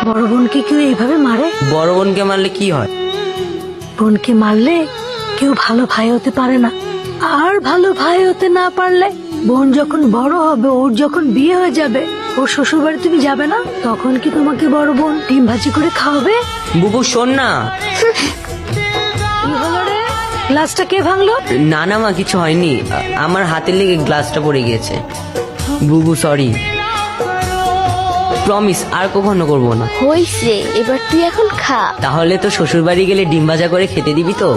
বড় বোনকে কেউ এইভাবে মারে? বড় বোনকে মারলে কি হয়? বোনকে মারলে কেউ ভালো ভাই হতে পারে না, আর ভালো ভাই হতে না পারলে বোন যখন বড় হবে, ওর যখন বিয়ে হয়ে যাবে, ওর শ্বশুর বাড়ি তুমি যাবে না, তখন কি তোমাকে বড় বোন ডিম ভাজি করে খাওয়াবে? বুবু শোন না। কি হলো রে? গ্লাসটা কে ভাঙলো? না না মা, কিছু হয়নি, আমার হাতের লেগে গ্লাসটা পড়ে গিয়েছে। বুবু সরি, প্রমিস আর কখনো করবো না। হইছে, এবার তুই এখন খা। তাহলে তো শ্বশুর বাড়ি গেলে ডিম ভাজা করে খেতে দিবি তো?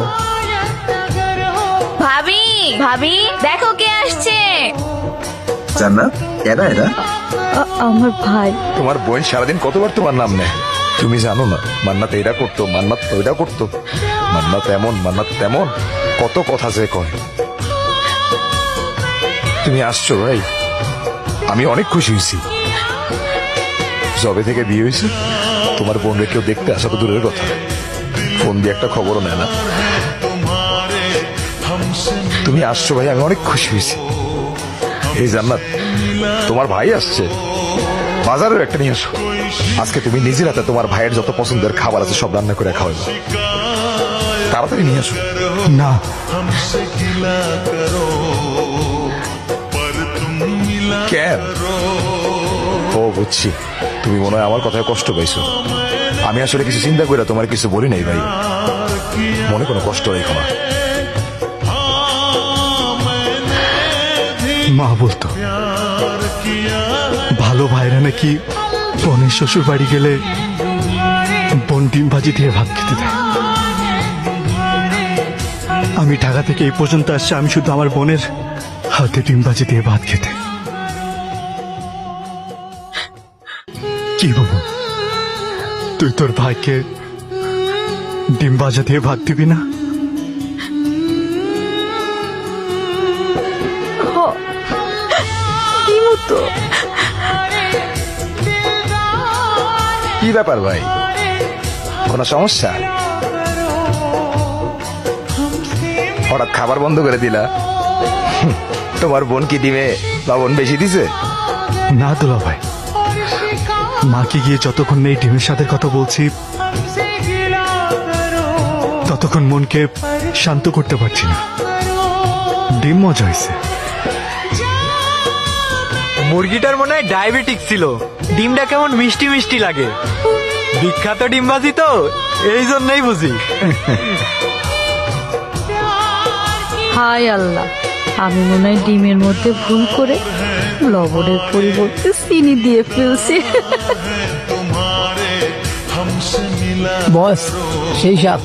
ভাবি, ভাবি দেখো কে আসছে। জান্নাত, এরা এরা আমার ভাই। তোমার বোন সারাদিন কতবার তোমার নাম নেয়, তুমি জানো না? মান্নাত এটা করতো, মান্নাত ওইটা করতো, মান্নাত এমন, মান্নাত তেমন, কত কথা যে কয়। তুমি আসছো ভাই, আমি অনেক খুশি হয়েছি। যবে থেকে বিয়ে হয়েছে তোমার বোনকে কেউ দেখতে আসা তো দূরের কথা, ফোন দিয়ে একটা খবরও নেয় না। তুমি আসছো ভাই, আমি অনেক খুশি হয়েছি। এই জান্নাত, তোমার ভাই আসছে, বাজারের একটা নিয়ে আসো। আজকে তুমি নিজের হাতে তোমার ভাইয়ের যত পছন্দের খাবার আছে সব রান্না করে খাওয়াবে, তাড়াতাড়ি নিয়ে আসো। না, কেন? ও বুঝছি, তুমি মনে হয় আমার কথায় কষ্ট পাইছো। আমি আসলে কিছু চিন্তা করে তোমার কিছু বলি নাই ভাই, মনে কোনো কষ্ট রেখো না। মা বলতো ভালো ভাইরা নাকি বোনের শ্বশুর বাড়ি গেলে বোন ডিম ভাজি দিয়ে ভাত খেতে দেয়। আমি ঢাকা থেকে এই পর্যন্ত আসছি আমি শুধু আমার বোনের হাতে ডিম ভাজি দিয়ে ভাত খেতে। কি বাবু, তুই তোর ভাইকে ডিম ভাজা দিয়ে ভাত দিবি না? কি ব্যাপার ভাই, কোনো সমস্যা? হঠাৎ খাবার বন্ধ করে দিলা? তোমার বোন কি দিবে, লবণ বেশি দিছে? না দুলা ভাই, মাকে গিয়ে যতক্ষণ এই ডিমের সাথে কথা বলছি ততক্ষণ মনকে শান্ত করতে পারছি না। ডিম মজা হয়েছে। মুরগিটার মনে হয় ডায়াবেটিক ছিল, ডিমটা কেমন মিষ্টি মিষ্টি লাগে। বিখ্যাত ডিমবাজি তো, এই জন্যই বুঝি। হায় আল্লাহ, আমি মনে হয় ডিমের মধ্যে ভুল করে লবণের পরিবর্তে চিনি দিয়ে ফেলছি। বস, সেই সাপ